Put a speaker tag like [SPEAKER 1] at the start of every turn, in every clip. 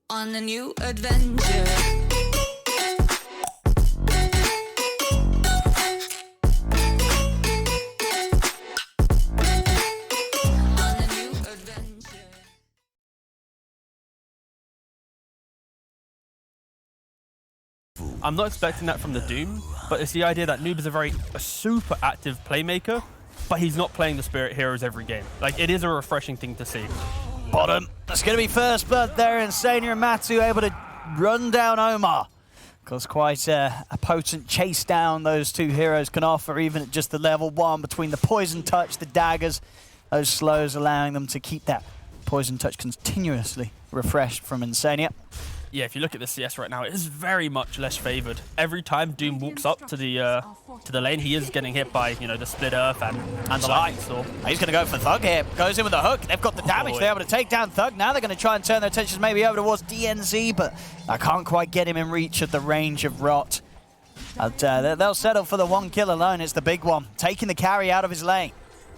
[SPEAKER 1] on a new adventure.
[SPEAKER 2] I'm not expecting that from the Doom, but it's the idea that Noob is a super active playmaker, but he's not playing the Spirit Heroes every game. Like, it is a refreshing thing to see.
[SPEAKER 3] Bottom, that's going to be first blood there, and Sania and Matu able to run down Omar. Because quite a potent chase down those two heroes can offer, even at just the level 1, between the poison touch, the daggers, those slows allowing them to keep that poison touch continuously refreshed from Insania.
[SPEAKER 2] Yeah, if you look at the CS right now, it is very much less favored. Every time Doom walks up to the lane, he is getting hit by, you know, the Split Earth and the Lightning Storm.
[SPEAKER 3] He's going to go for Thug here. Goes in with a hook. They've got the damage. They're able to take down Thug. Now they're going to try and turn their attentions maybe over towards DNZ, but I can't quite get him in reach of the range of Rot. But they'll settle for the 1 kill alone. It's the big one, taking the carry out of his lane.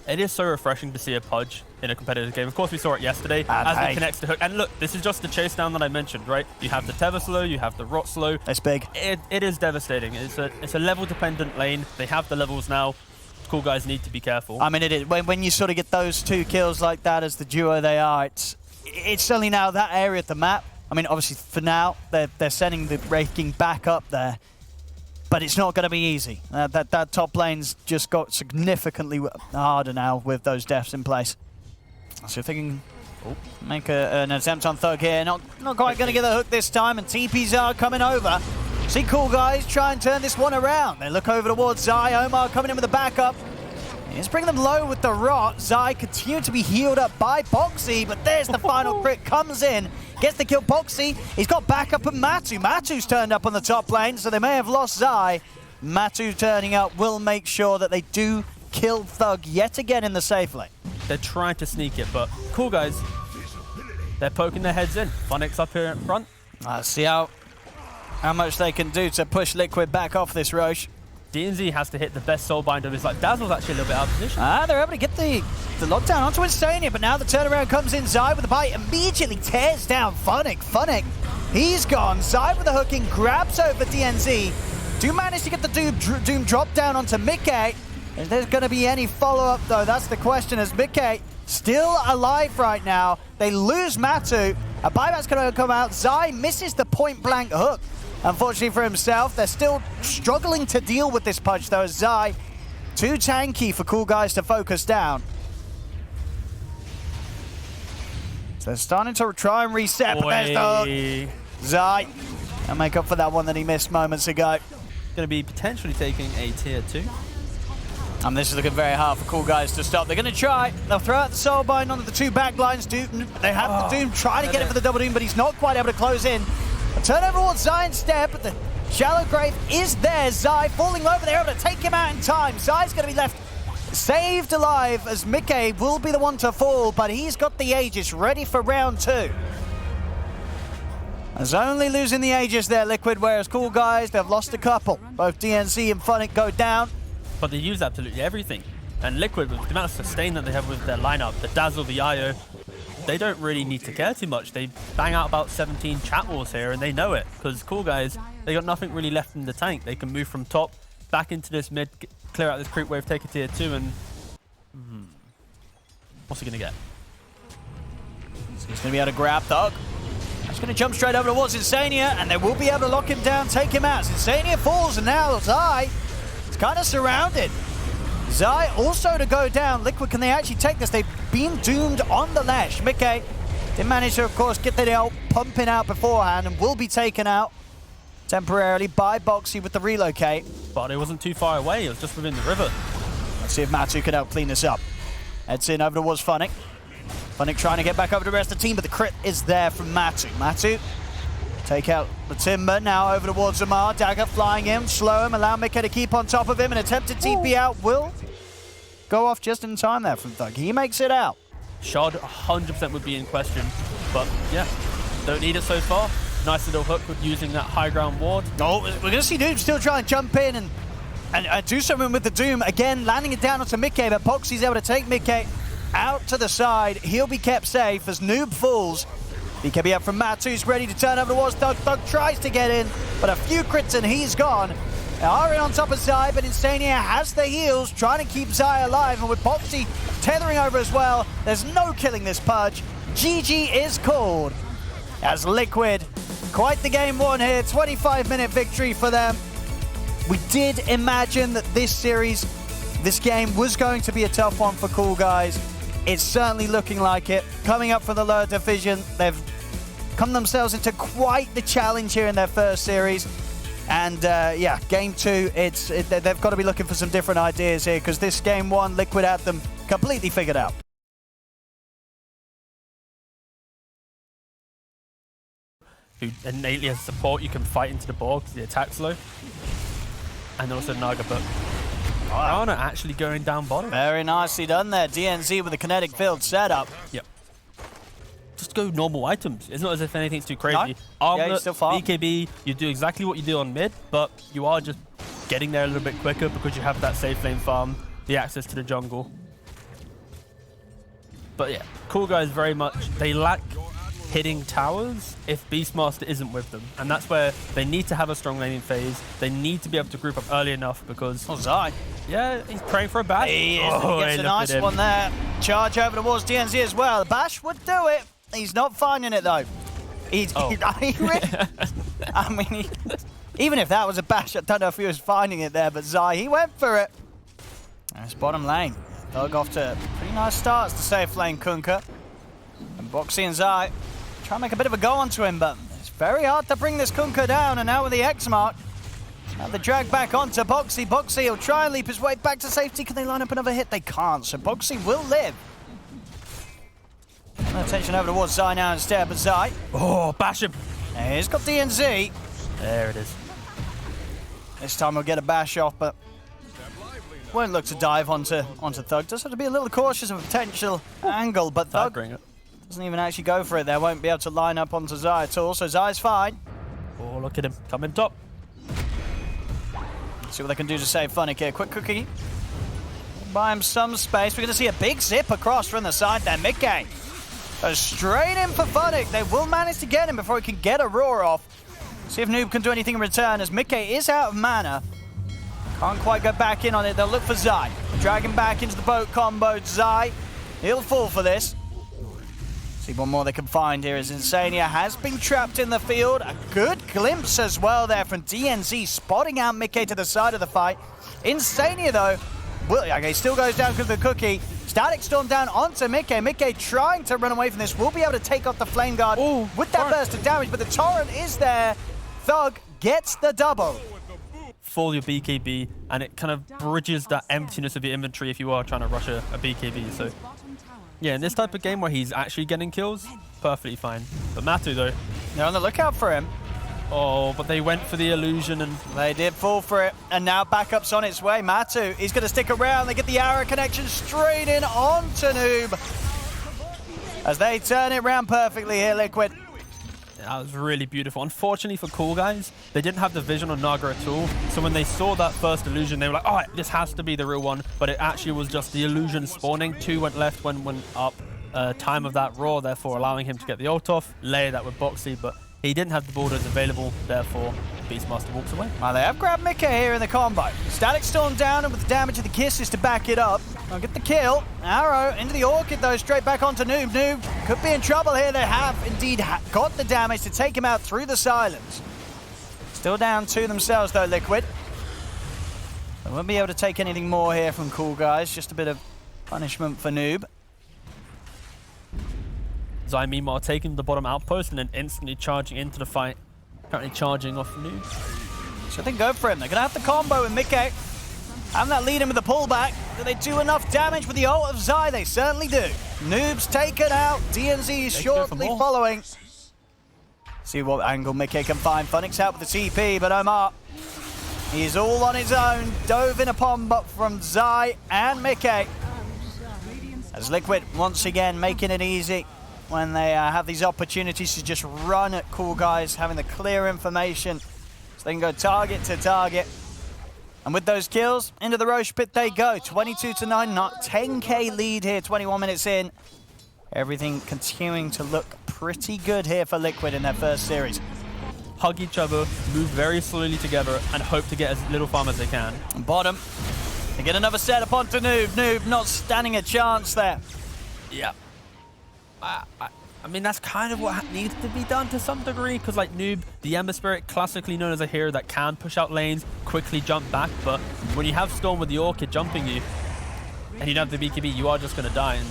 [SPEAKER 2] It is so refreshing to see a Pudge in a competitive game. Of course, we saw it yesterday as he connects the hook. And look, this is just the chase down that I mentioned, right? You have the Tether slow, you have the Rot slow.
[SPEAKER 3] That's big.
[SPEAKER 2] It is devastating. It's a level-dependent lane. They have the levels now. Coolguys need to be careful.
[SPEAKER 3] I mean, it is. When you sort of get those 2 kills like that as the duo they are, it's certainly now that area of the map. I mean, obviously, for now, they're sending the raking back up there. But it's not going to be easy. That top lane's just got significantly harder now with those deaths in place. So if they can make an attempt on Thug here, not quite going to get the hook this time, and TPs are coming over. See Coolguys try and turn this one around. They look over towards Zai. Omar coming in with the backup. He's bringing them low with the Rot. Zai continuing to be healed up by Bo3, but there's the final crit, comes in, gets the kill. Bo3, he's got backup of Matu. Matu's turned up on the top lane, so they may have lost Zai. Matu turning up will make sure that they do kill Thug yet again in the safe lane.
[SPEAKER 2] They're trying to sneak it, but Coolguys, they're poking their heads in. Funix up here in front.
[SPEAKER 3] Let's see how much they can do to push Liquid back off this Roche.
[SPEAKER 2] DNZ has to hit the best soulbind of his life. Dazzle's actually a little bit out of position.
[SPEAKER 3] They're able to get the lockdown onto Insania, but now the turnaround comes in. Zai with the bite immediately tears down Funix. Funix, he's gone. Zai with the hooking, grabs over DNZ. Do manage to get the Doom drop down onto Mickey. Is there going to be any follow-up, though? That's the question, as Mickey still alive right now. They lose Matu. A buyback's going to come out. Zai misses the point-blank hook. Unfortunately for himself, they're still struggling to deal with this punch, though. Zai, too tanky for Coolguys to focus down. So they're starting to try and reset, but there's the hook. Zai, and make up for that one that he missed moments ago.
[SPEAKER 2] Going to be potentially taking a tier 2.
[SPEAKER 3] And this is looking very hard for Coolguys to stop. They're going to try. They'll throw out the Soulbind onto the 2 backlines. They have the Doom trying to get it for the double Doom, but he's not quite able to close in. A turnover towards Zai instead, but the shallow grave is there. Zai falling over, they're able to take him out in time. Zai's going to be left saved alive as Mickey will be the one to fall, but he's got the Aegis ready for round 2. As only losing the Aegis there, Liquid, whereas Coolguys, they've lost a couple. Both DNC and Funix go down.
[SPEAKER 2] But they use absolutely everything. And Liquid, with the amount of sustain that they have with their lineup, the Dazzle, the IO, they don't really need to care too much. They bang out about 17 chat wars here, and they know it. Because Coolguys, they got nothing really left in the tank. They can move from top, back into this mid, clear out this creep wave, take a tier 2, and... what's he going to get?
[SPEAKER 3] So he's going to be able to grab Thug. He's going to jump straight over towards Insania, and they will be able to lock him down, take him out. Insania falls, and now Zai is kind of surrounded. Zai also to go down. Liquid, can they actually take this? They've been doomed on the lash. Mickey did manage to, of course, get the nail pumping out beforehand and will be taken out temporarily by Bo3 with the relocate.
[SPEAKER 2] But it wasn't too far away. It was just within the river.
[SPEAKER 3] Let's see if Matu can help clean this up. Heads in over towards Funix. Funix trying to get back over to the rest of the team, but the crit is there from Matu. Matu take out the Timber, now over towards Amar. Dagger flying in, slow him, allow Mickey to keep on top of him. An attempted TP out will go off just in time there from Thug. He makes it out.
[SPEAKER 2] Shard 100% would be in question, but yeah, don't need it so far. Nice little hook with using that high ground ward.
[SPEAKER 3] Oh, we're going to see Doom still trying to jump in and do something with the Doom. Again, landing it down onto Mickey, but Bo3's able to take Mickey out to the side. He'll be kept safe as Noob falls. BKB up from Matu's ready to turn over towards Thug. Thug tries to get in, but a few crits and he's gone. Ari on top of Zai, but Insania has the heals, trying to keep Zai alive, and with Bo3 tethering over as well, there's no killing this Pudge. GG is called as Liquid. Quite the game won here, 25-minute victory for them. We did imagine that this game was going to be a tough one for Coolguys. It's certainly looking like it. Coming up for the lower division, they've come themselves into quite the challenge here in their first series. And yeah, game 2, they've got to be looking for some different ideas here, because this game 1, Liquid had them completely figured out.
[SPEAKER 2] Who innately has support, you can fight into the ball because the attack's low. And also Naga, but Arana actually going down bottom.
[SPEAKER 3] Very nicely done there. DNZ with the kinetic field setup.
[SPEAKER 2] Yep. Just go normal items. It's not as if anything's too crazy.
[SPEAKER 3] No.
[SPEAKER 2] Armlet,
[SPEAKER 3] still far.
[SPEAKER 2] BKB, you do exactly what you do on mid, but you are just getting there a little bit quicker because you have that safe lane farm, the access to the jungle. But yeah, Coolguys very much, they lack hitting towers if Beastmaster isn't with them. And that's where they need to have a strong laning phase. They need to be able to group up early enough because...
[SPEAKER 3] Oh, Zai.
[SPEAKER 2] Yeah, he's praying for a bash.
[SPEAKER 3] He gets a nice one there. Charge over towards DNZ as well. The bash would do it. He's not finding it though. I mean, even if that was a bash, I don't know if he was finding it there, but Zai, he went for it. That's bottom lane. Thug off to pretty nice starts to safe lane Kunkka. And Boxy and Zai try and make a bit of a go onto him, but it's very hard to bring this Kunkka down, and now with the X mark, now the drag back onto Boxy. Boxy will try and leap his way back to safety. Can they line up another hit? They can't, so Boxy will live. Attention over towards Zai now instead, but Zai.
[SPEAKER 2] Oh, bash him.
[SPEAKER 3] He's got DNZ.
[SPEAKER 2] There it is.
[SPEAKER 3] This time we'll get a bash off, but won't look to dive onto Thug. Does have to be a little cautious of a potential angle, but Thug doesn't even actually go for it there. Won't be able to line up onto Zai at all, so Zai's fine.
[SPEAKER 2] Oh, look at him. Coming top.
[SPEAKER 3] Let's see what they can do to save Funnick here. Quick cookie. Buy him some space. We're going to see a big zip across from the side there. Mid-game. Straight in for Funnick. They will manage to get him before he can get a roar off. See if Noob can do anything in return, as Mickey is out of mana. Can't quite go back in on it. They'll look for Zai. Drag him back into the boat combo. Zai, he'll fall for this. See one more they can find here as Insania has been trapped in the field. A good glimpse as well there from DNZ, spotting out Mickey to the side of the fight. Insania though, okay, still goes down because of the cookie. Static Storm down onto Mickey. Mickey trying to run away from this. Will be able to take off the Flame Guard with that burst of damage, but the Torrent is there. Thug gets the double.
[SPEAKER 2] Fall your BKB, and it kind of bridges that emptiness of your inventory if you are trying to rush a BKB. So yeah, in this type of game where he's actually getting kills, perfectly fine. But Matu though,
[SPEAKER 3] they're on the lookout for him.
[SPEAKER 2] Oh, but they went for the illusion and...
[SPEAKER 3] They did fall for it, and now backup's on its way. Matu, he's going to stick around. They get the arrow connection straight in onto Noob. As they turn it around perfectly here, Liquid.
[SPEAKER 2] That was really beautiful. Unfortunately for Coolguys, they didn't have the vision on Naga at all. So when they saw that first illusion, they were like, oh, this has to be the real one. But it actually was just the illusion spawning. 2 went left, 1 went up. Time of that roar, therefore allowing him to get the ult off. Layer that with Boxy, but he didn't have the borders available, therefore Beastmaster walks away.
[SPEAKER 3] Well, they have grabbed Mickey here in the combo. Static Storm down, and with the damage of the kisses to back it up. I'll get the kill. Arrow into the Orchid though, straight back onto Noob. Noob could be in trouble here. They have indeed got the damage to take him out through the silence. Still down to themselves though, Liquid. They won't be able to take anything more here from Coolguys. Just a bit of punishment for Noob.
[SPEAKER 2] Zai meanwhile taking the bottom outpost and then instantly charging into the fight. Apparently charging off Noob.
[SPEAKER 3] So they go for him. They're going to have the combo with Mickey. And that lead him with the pullback. Do they do enough damage with the ult of Zai? They certainly do. Noob's taken out. DNZ is shortly following. See what angle Mickey can find. Funnick's out with the TP, but Omar, he's all on his own. Dove in upon but from Zai and Mickey. As Liquid once again making it easy when they have these opportunities to just run at Coolguys, having the clear information so they can go target to target. And with those kills, into the Roche pit they go. 22-9, not 10k lead here, 21 minutes in. Everything continuing to look pretty good here for Liquid in their first series.
[SPEAKER 2] Hug each other, move very slowly together, and hope to get as little farm as they can.
[SPEAKER 3] Bottom. They get another setup onto Noob. Noob not standing a chance there.
[SPEAKER 2] Yeah. I mean, that's kind of what needs to be done to some degree, because like Noob, the Ember Spirit, classically known as a hero that can push out lanes, quickly jump back, but when you have Storm with the Orchid jumping you, and you don't have the BKB, you are just going to die. And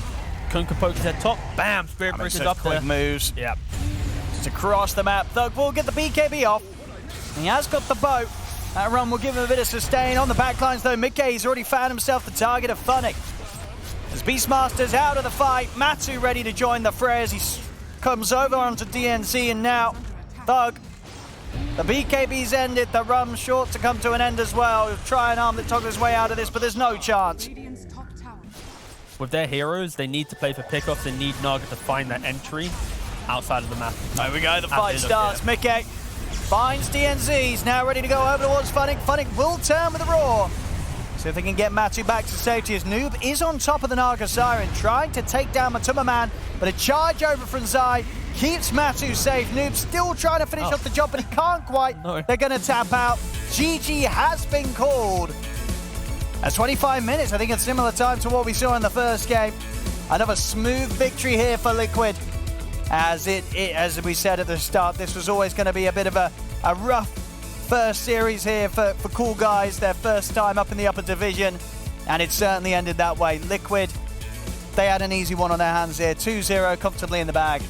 [SPEAKER 2] Kunkka pokes his head top, bam, Spirit Breaker's up
[SPEAKER 3] quick
[SPEAKER 2] there.
[SPEAKER 3] moves.
[SPEAKER 2] Yeah.
[SPEAKER 3] Just across the map. Thug will get the BKB off. He has got the boat. That run will give him a bit of sustain. On the backlines though, Mickey's already found himself the target of Funnick. As Beastmaster's out of the fight, Matu ready to join the fray as he comes over onto DNC, and now Thug. The BKB's ended, the run's short to come to an end as well. He'll try and arm the toggle his way out of this, but there's no chance.
[SPEAKER 2] With their heroes, they need to play for pickoffs. They need Naga to find that entry outside of the map.
[SPEAKER 3] There we go, the fight starts. Mickey finds DNZ. He's now ready to go over towards Funnick. Funnick will turn with a roar. See if they can get Matu back to safety as Noob is on top of the Naga Siren, trying to take down Matuma Man, but a charge over from Zai keeps Matu safe. Noob still trying to finish off the job, but he can't quite.
[SPEAKER 2] No.
[SPEAKER 3] They're going to tap out. GG has been called. At 25 minutes, I think it's similar time to what we saw in the first game. Another smooth victory here for Liquid. As we said at the start, this was always going to be a bit of a rough first series here for Coolguys, their first time up in the upper division, and it certainly ended that way. Liquid, they had an easy one on their hands here, 2-0 comfortably in the bag.